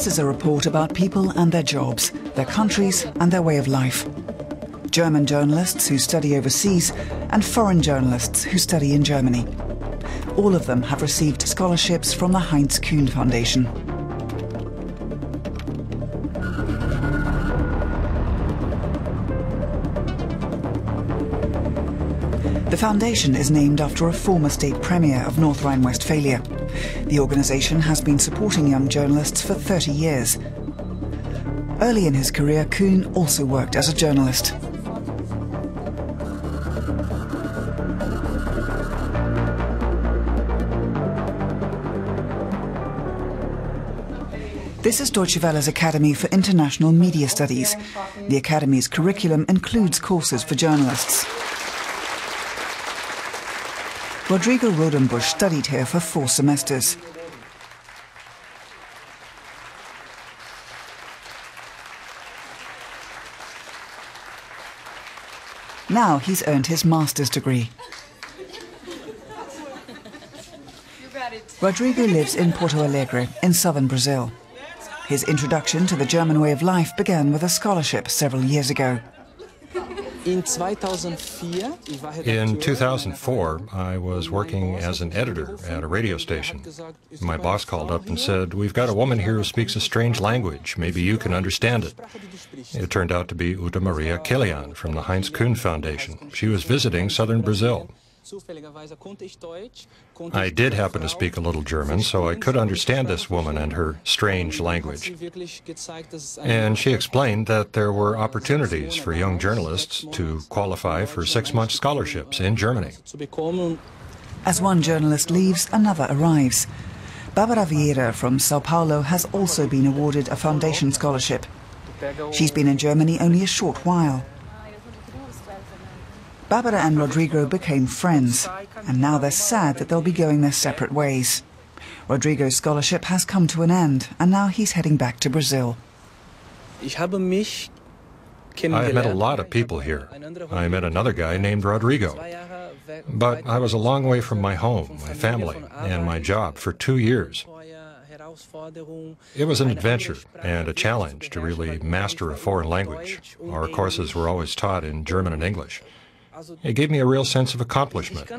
This is a report about people and their jobs, their countries and their way of life. German journalists who study overseas and foreign journalists who study in Germany. All of them have received scholarships from the Heinz Kühn Foundation. The foundation is named after a former state premier of North Rhine-Westphalia. The organisation has been supporting young journalists for 30 years. Early in his career, Kühn also worked as a journalist. This is Deutsche Welle's Academy for International Media Studies. The Academy's curriculum includes courses for journalists. Rodrigo Rodenbusch studied here for 4 semesters. Now he's earned his master's degree. Rodrigo lives in Porto Alegre, in southern Brazil. His introduction to the German way of life began with a scholarship several years ago. In 2004, I was working as an editor at a radio station. My boss called up and said, "We've got a woman here who speaks a strange language. Maybe you can understand it." It turned out to be Uta Maria Kilian from the Heinz Kühn Foundation. She was visiting southern Brazil. I did happen to speak a little German, so I could understand this woman and her strange language. And she explained that there were opportunities for young journalists to qualify for 6-month scholarships in Germany. As one journalist leaves, another arrives. Bárbara Vieira from Sao Paulo has also been awarded a foundation scholarship. She's been in Germany only a short while. Bárbara and Rodrigo became friends, and now they're sad that they'll be going their separate ways. Rodrigo's scholarship has come to an end, and now he's heading back to Brazil. I met a lot of people here. I met another guy named Rodrigo. But I was a long way from my home, my family, and my job for 2 years. It was an adventure and a challenge to really master a foreign language. Our courses were always taught in German and English. It gave me a real sense of accomplishment.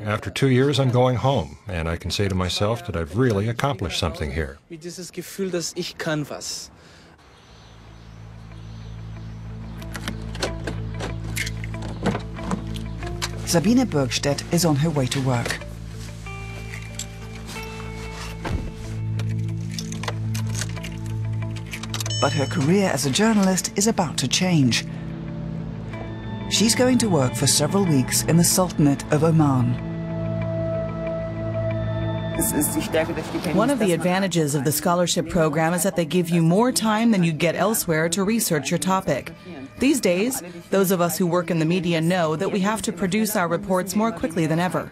After 2 years, I'm going home, and I can say to myself that I've really accomplished something here. Sabine Burgstädt is on her way to work. But her career as a journalist is about to change. She's going to work for several weeks in the Sultanate of Oman. One of the advantages of the scholarship program is that they give you more time than you get elsewhere to research your topic. These days, those of us who work in the media know that we have to produce our reports more quickly than ever.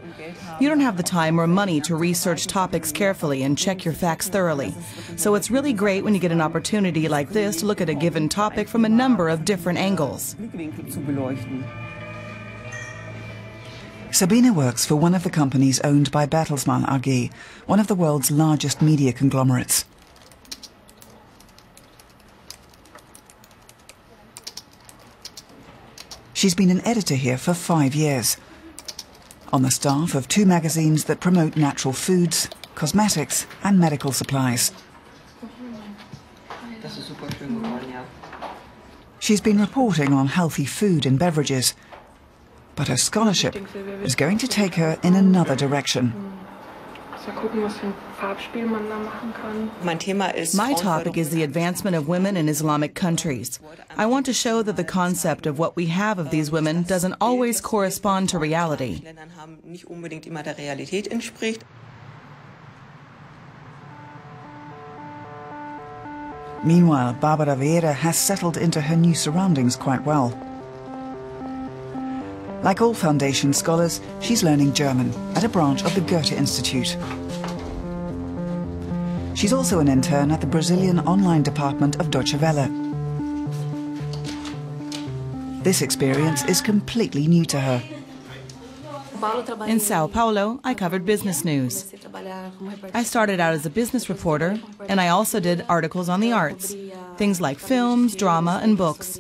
You don't have the time or money to research topics carefully and check your facts thoroughly. So it's really great when you get an opportunity like this to look at a given topic from a number of different angles. Sabine works for one of the companies owned by Bertelsmann AG, one of the world's largest media conglomerates. She's been an editor here for 5 years, on the staff of 2 magazines that promote natural foods, cosmetics and medical supplies. She's been reporting on healthy food and beverages, but her scholarship is going to take her in another direction. My topic is the advancement of women in Islamic countries. I want to show that the concept of what we have of these women doesn't always correspond to reality. Meanwhile, Bárbara Vieira has settled into her new surroundings quite well. Like all foundation scholars, she's learning German at a branch of the Goethe Institute. She's also an intern at the Brazilian online department of Deutsche Welle. This experience is completely new to her. In Sao Paulo, I covered business news. I started out as a business reporter, and I also did articles on the arts, things like films, drama, and books.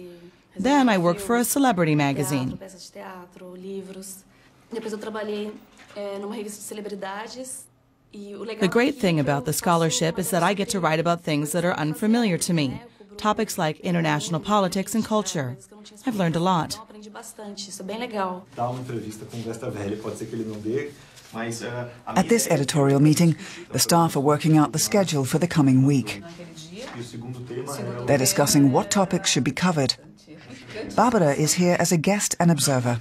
Then I worked for a celebrity magazine. The great thing about the scholarship is that I get to write about things that are unfamiliar to me, topics like international politics and culture. I've learned a lot. At this editorial meeting, the staff are working out the schedule for the coming week. They're discussing what topics should be covered. Bárbara is here as a guest and observer.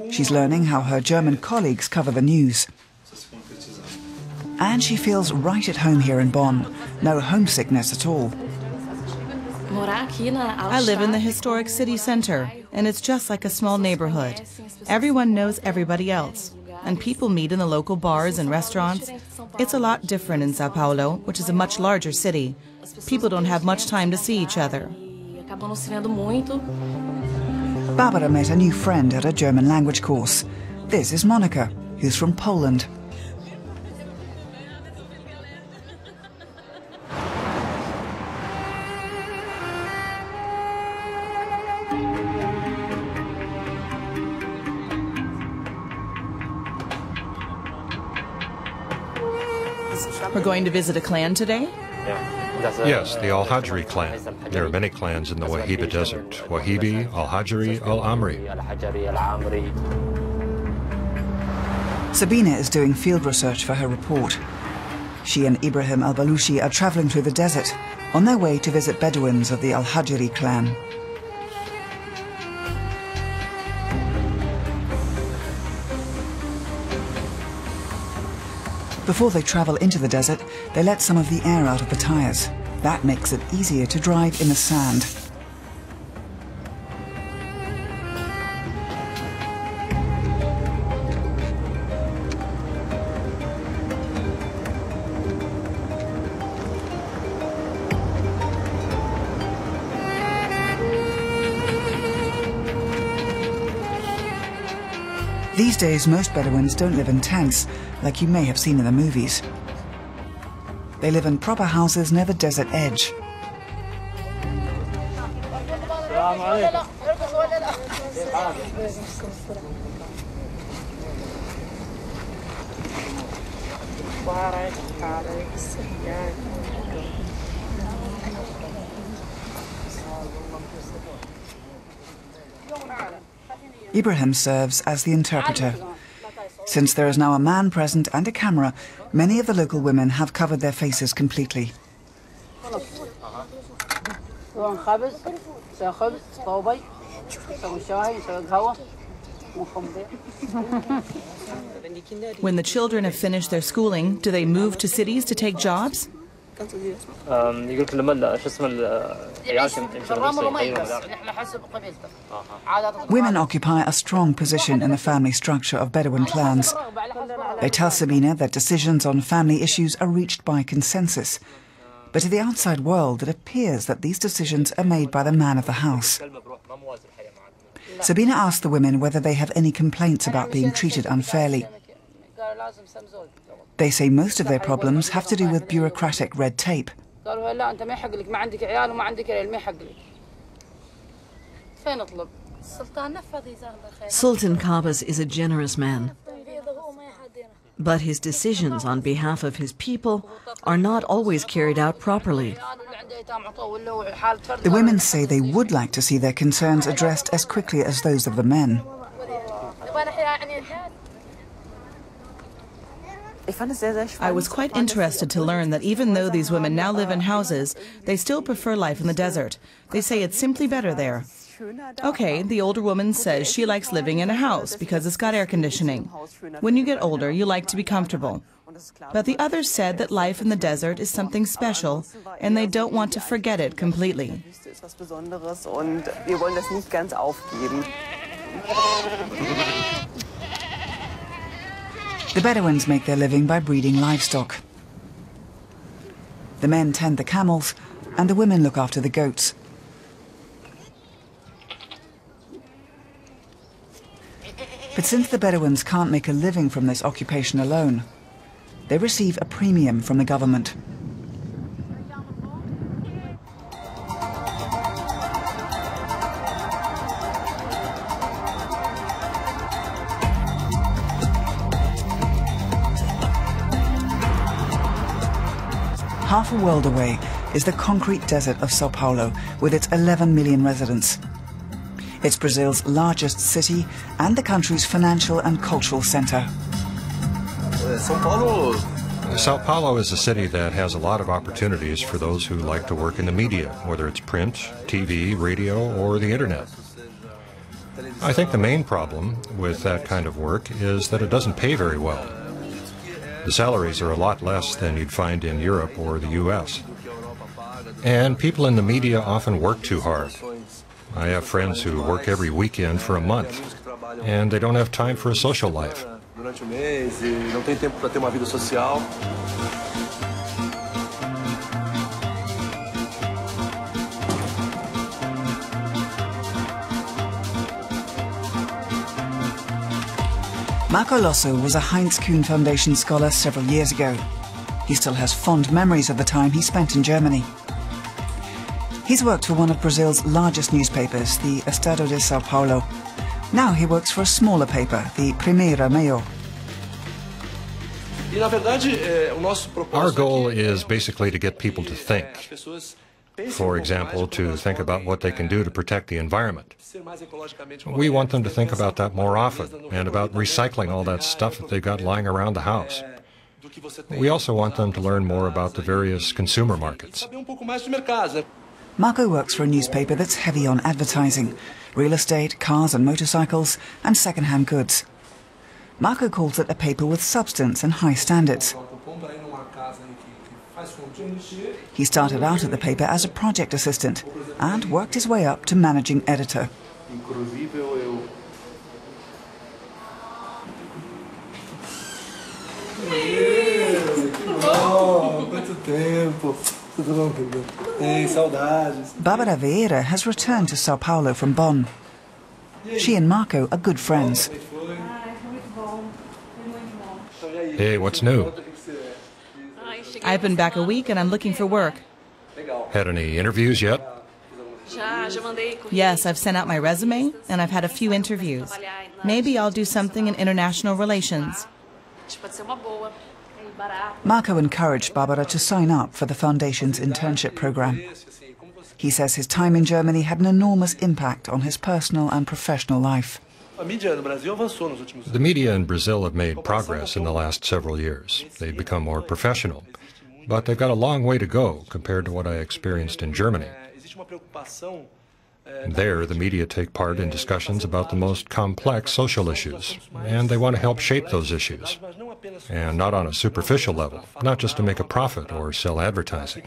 She's learning how her German colleagues cover the news. And she feels right at home here in Bonn. No homesickness at all. I live in the historic city center, and it's just like a small neighborhood. Everyone knows everybody else, and people meet in the local bars and restaurants. It's a lot different in Sao Paulo, which is a much larger city. People don't have much time to see each other. Bárbara met a new friend at a German language course. This is Monica, who's from Poland. We're going to visit a clan today? Yes, the Al-Hajri clan. There are many clans in the Wahiba Desert. Wahibi, Al-Hajri, Al-Amri. Sabine is doing field research for her report. She and Ibrahim al-Balushi are traveling through the desert on their way to visit Bedouins of the Al-Hajri clan. Before they travel into the desert, they let some of the air out of the tires. That makes it easier to drive in the sand. These days, most Bedouins don't live in tents, like you may have seen in the movies. They live in proper houses near the desert edge. Ibrahim serves as the interpreter. Since there is now a man present and a camera, many of the local women have covered their faces completely. When the children have finished their schooling, do they move to cities to take jobs? Women occupy a strong position in the family structure of Bedouin clans. They tell Sabine that decisions on family issues are reached by consensus. But to the outside world, it appears that these decisions are made by the man of the house. Sabine asked the women whether they have any complaints about being treated unfairly. They say most of their problems have to do with bureaucratic red tape. Sultan Qaboos is a generous man, but his decisions on behalf of his people are not always carried out properly. The women say they would like to see their concerns addressed as quickly as those of the men. I was quite interested to learn that even though these women now live in houses, they still prefer life in the desert. They say it's simply better there. Okay, the older woman says she likes living in a house because it's got air conditioning. When you get older, you like to be comfortable. But the others said that life in the desert is something special, and they don't want to forget it completely. The Bedouins make their living by breeding livestock. The men tend the camels, and the women look after the goats. But since the Bedouins can't make a living from this occupation alone, they receive a premium from the government. Half a world away is the concrete desert of Sao Paulo with its 11 million residents. It's Brazil's largest city and the country's financial and cultural center. Sao Paulo is a city that has a lot of opportunities for those who like to work in the media, whether it's print, TV, radio, or the internet. I think the main problem with that kind of work is that it doesn't pay very well. The salaries are a lot less than you'd find in Europe or the US. And people in the media often work too hard. I have friends who work every weekend for a month, and they don't have time for a social life. Marco Losso was a Heinz Kühn Foundation scholar several years ago. He still has fond memories of the time he spent in Germany. He's worked for one of Brazil's largest newspapers, the Estado de Sao Paulo. Now he works for a smaller paper, the Primeira Meio. Our goal is basically to get people to think. For example, to think about what they can do to protect the environment. We want them to think about that more often and about recycling all that stuff that they've got lying around the house. We also want them to learn more about the various consumer markets. Marco works for a newspaper that's heavy on advertising, real estate, cars and motorcycles, and second-hand goods. Marco calls it a paper with substance and high standards. He started out at the paper as a project assistant and worked his way up to managing editor. Bárbara Vieira has returned to Sao Paulo from Bonn. She and Marco are good friends. Hey, what's new? I've been back a week and I'm looking for work. Had any interviews yet? Yes, I've sent out my resume and I've had a few interviews. Maybe I'll do something in international relations. Marco encouraged Bárbara to sign up for the Foundation's internship program. He says his time in Germany had an enormous impact on his personal and professional life. The media in Brazil have made progress in the last several years. They've become more professional, but they've got a long way to go compared to what I experienced in Germany. There, the media take part in discussions about the most complex social issues, and they want to help shape those issues. And not on a superficial level, not just to make a profit or sell advertising.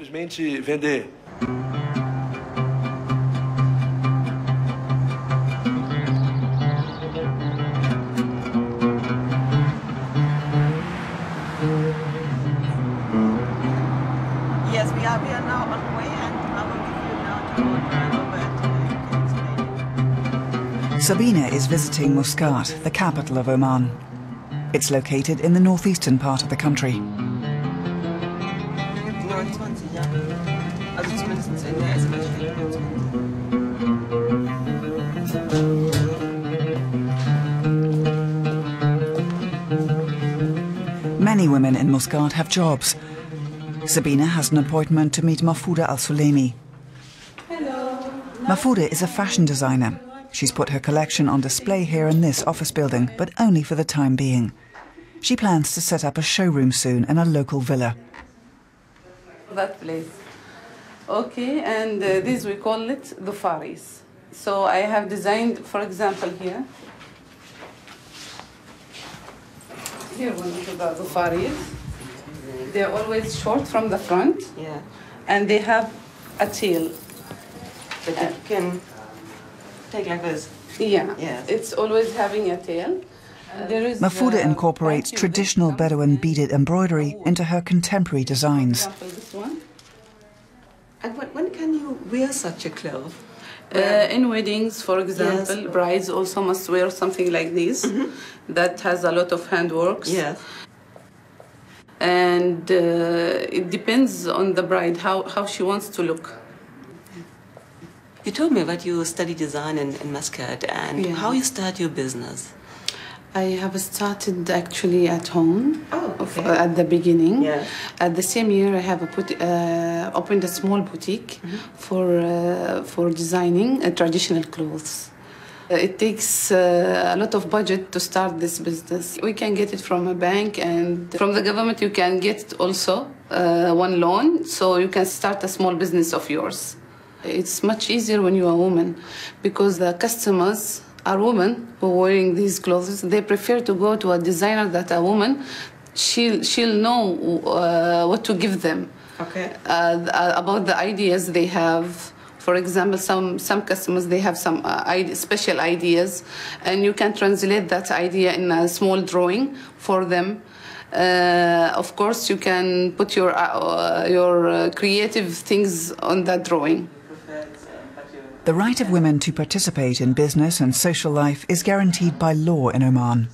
Yes, we are now on the way, and I will give you now to drive over to Sabine is visiting Muscat, the capital of Oman. It's located in the northeastern part of the country. Many women in Muscat have jobs. Sabine has an appointment to meet Mahfouda Al-Sulemi. Hello. Mahfouda is a fashion designer. She's put her collection on display here in this office building, but only for the time being. She plans to set up a showroom soon in a local villa. That place. Okay, and this we call it the faris. So I have designed, for example, here. Here one of the faris. They're always short from the front. Yeah. And they have a tail. But you can take like this. Yeah. Yes. It's always having a tail. Mahfouda incorporates traditional Bedouin beaded embroidery into her contemporary designs. For example, this one. And when can you wear such a cloth? In weddings, for example, yes. Brides also must wear something like this that has a lot of handworks. Yes. And it depends on the bride, how she wants to look. You told me that you study design in Muscat and how you start your business. I have started actually at home. Oh, okay. At the beginning. Yeah. At the same year, I have opened a small boutique for designing traditional clothes. It takes a lot of budget to start this business. We can get it from a bank, and from the government you can get also one loan, so you can start a small business of yours. It's much easier when you're a woman, because the customers are women who are wearing these clothes. They prefer to go to a designer that a woman, she'll know what to give them. Okay. About the ideas they have. For example, some customers, they have some special ideas, and you can translate that idea in a small drawing for them. Of course, you can put your creative things on that drawing. The right of women to participate in business and social life is guaranteed by law in Oman.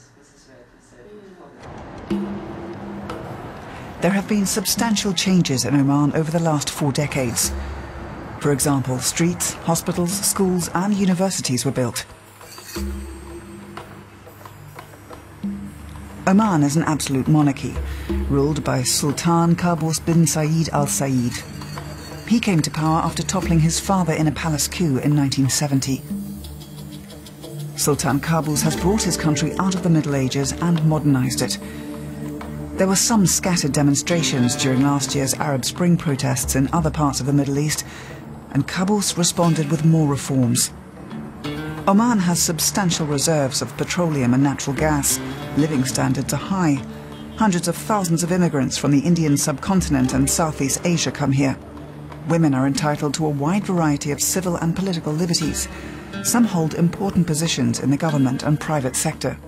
There have been substantial changes in Oman over the last 4 decades. For example, streets, hospitals, schools and universities were built. Oman is an absolute monarchy, ruled by Sultan Qaboos bin Said Al Said. He came to power after toppling his father in a palace coup in 1970. Sultan Qaboos has brought his country out of the Middle Ages and modernized it. There were some scattered demonstrations during last year's Arab Spring protests in other parts of the Middle East, and Qaboos responded with more reforms. Oman has substantial reserves of petroleum and natural gas. Living standards are high. Hundreds of thousands of immigrants from the Indian subcontinent and Southeast Asia come here. Women are entitled to a wide variety of civil and political liberties. Some hold important positions in the government and private sector.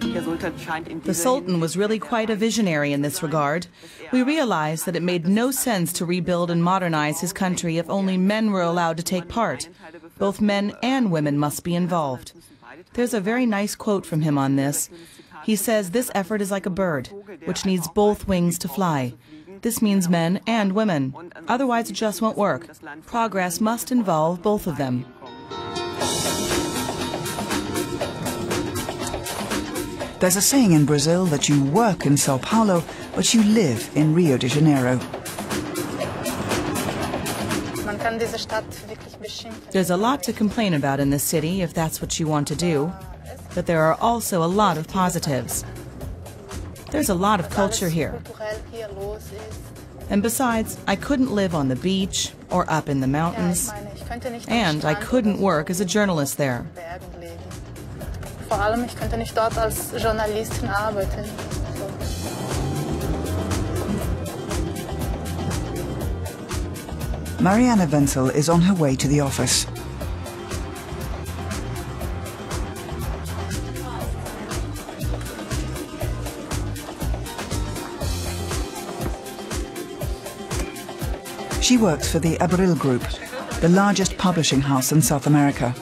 The Sultan was really quite a visionary in this regard. We realized that it made no sense to rebuild and modernize his country if only men were allowed to take part. Both men and women must be involved. There's a very nice quote from him on this. He says this effort is like a bird, which needs both wings to fly. This means men and women. Otherwise it just won't work. Progress must involve both of them. There's a saying in Brazil that you work in Sao Paulo, but you live in Rio de Janeiro. There's a lot to complain about in this city if that's what you want to do, but there are also a lot of positives. There's a lot of culture here. And besides, I couldn't live on the beach or up in the mountains, and I couldn't work as a journalist there. Marianne Wenzel is on her way to the office. She works for the Abril Group, the largest publishing house in South America.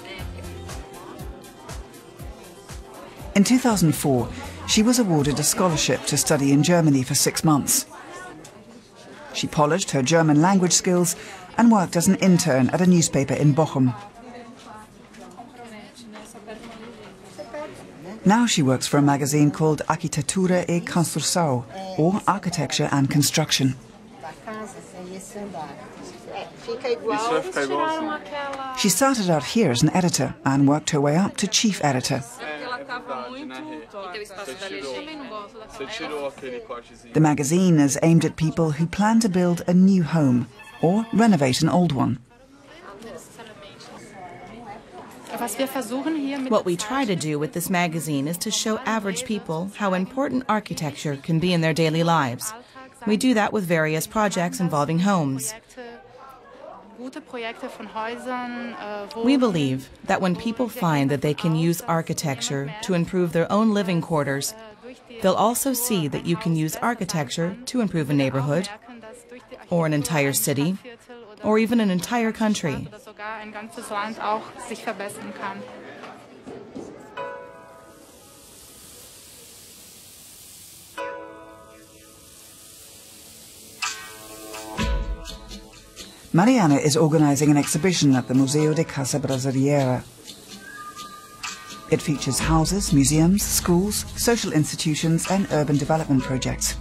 In 2004, she was awarded a scholarship to study in Germany for 6 months. She polished her German language skills and worked as an intern at a newspaper in Bochum. Now she works for a magazine called Arquitetura e Construção, or Architecture and Construction. She started out here as an editor and worked her way up to chief editor. The magazine is aimed at people who plan to build a new home or renovate an old one. What we try to do with this magazine is to show average people how important architecture can be in their daily lives. We do that with various projects involving homes. We believe that when people find that they can use architecture to improve their own living quarters, they'll also see that you can use architecture to improve a neighborhood, or an entire city, or even an entire country. Mariana is organizing an exhibition at the Museu de Casa Brasileira. It features houses, museums, schools, social institutions and urban development projects.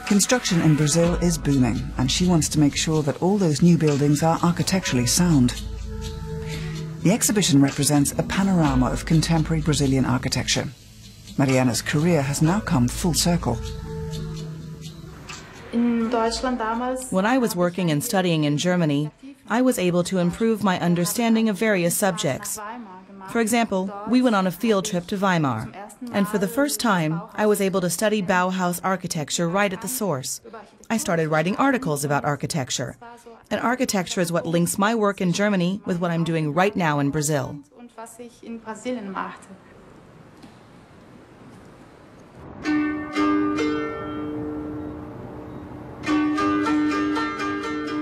Construction in Brazil is booming, and she wants to make sure that all those new buildings are architecturally sound. The exhibition represents a panorama of contemporary Brazilian architecture. Mariana's career has now come full circle. When I was working and studying in Germany, I was able to improve my understanding of various subjects. For example, we went on a field trip to Weimar, and for the first time, I was able to study Bauhaus architecture right at the source. I started writing articles about architecture, and architecture is what links my work in Germany with what I'm doing right now in Brazil.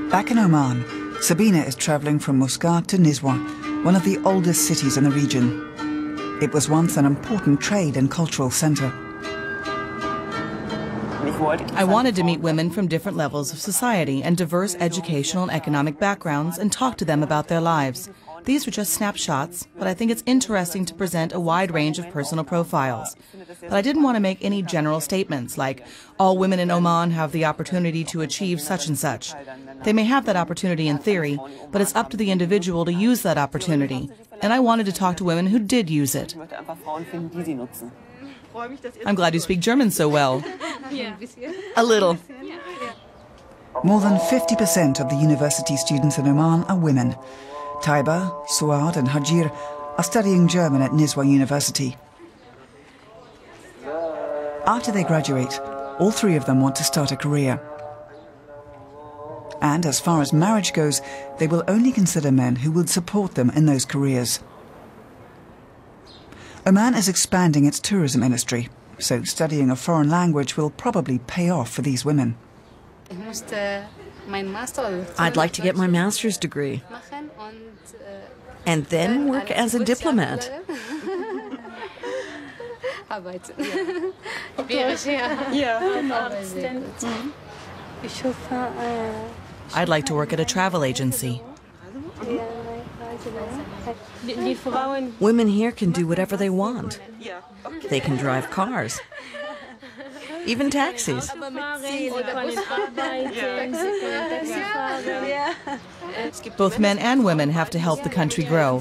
Back in Oman, Sabine is traveling from Muscat to Nizwa, one of the oldest cities in the region. It was once an important trade and cultural center. I wanted to meet women from different levels of society and diverse educational and economic backgrounds and talk to them about their lives. These were just snapshots, but I think it's interesting to present a wide range of personal profiles. But I didn't want to make any general statements like, all women in Oman have the opportunity to achieve such and such. They may have that opportunity in theory, but it's up to the individual to use that opportunity. And I wanted to talk to women who did use it. I'm glad you speak German so well. A little. More than 50% of the university students in Oman are women. Taiba, Suad and Hajir are studying German at Nizwa University. After they graduate, all three of them want to start a career. And as far as marriage goes, they will only consider men who would support them in those careers. Oman is expanding its tourism industry, so studying a foreign language will probably pay off for these women. I'd like to get my master's degree and then work as a diplomat. I'd like to work at a travel agency. Women here can do whatever they want. They can drive cars, even taxis. Both men and women have to help the country grow.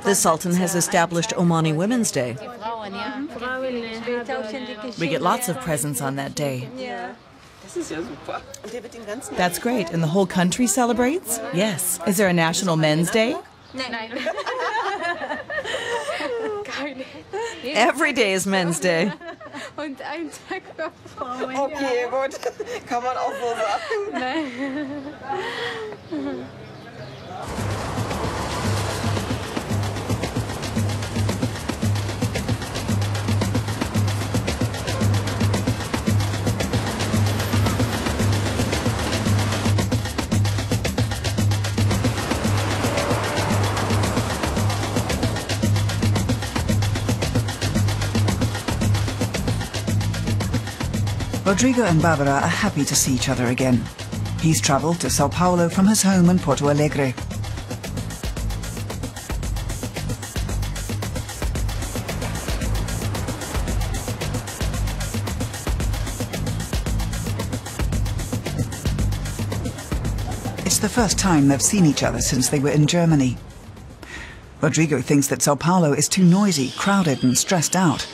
The Sultan has established Omani Women's Day. We get lots of presents on that day. That's great. And the whole country celebrates? Yes. Is there a National Men's Day? Every day is Men's Day. Okay, gut. Kann man auch so sagen. Rodrigo and Bárbara are happy to see each other again. He's travelled to São Paulo from his home in Porto Alegre. It's the first time they've seen each other since they were in Germany. Rodrigo thinks that São Paulo is too noisy, crowded and stressed out,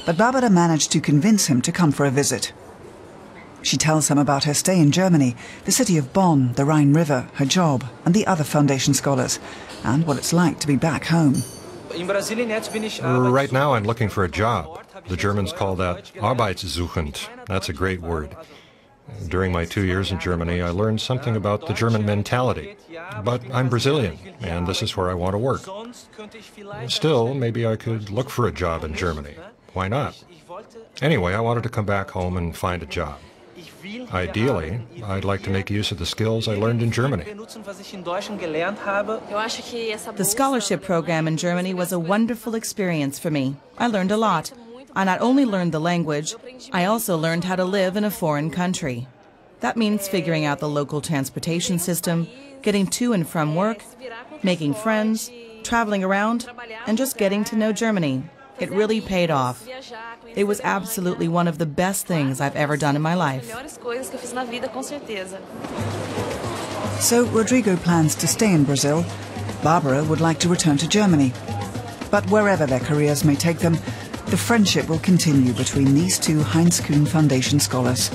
but Bárbara managed to convince him to come for a visit. She tells him about her stay in Germany, the city of Bonn, the Rhine River, her job, and the other foundation scholars, and what it's like to be back home. Right now I'm looking for a job. The Germans call that Arbeitssuchend. That's a great word. During my 2 years in Germany, I learned something about the German mentality. But I'm Brazilian, and this is where I want to work. Still, maybe I could look for a job in Germany. Why not? Anyway, I wanted to come back home and find a job. Ideally, I'd like to make use of the skills I learned in Germany. The scholarship program in Germany was a wonderful experience for me. I learned a lot. I not only learned the language, I also learned how to live in a foreign country. That means figuring out the local transportation system, getting to and from work, making friends, traveling around, and just getting to know Germany. It really paid off. It was absolutely one of the best things I've ever done in my life. So Rodrigo plans to stay in Brazil. Bárbara would like to return to Germany. But wherever their careers may take them, the friendship will continue between these two Heinz Kühn Foundation scholars.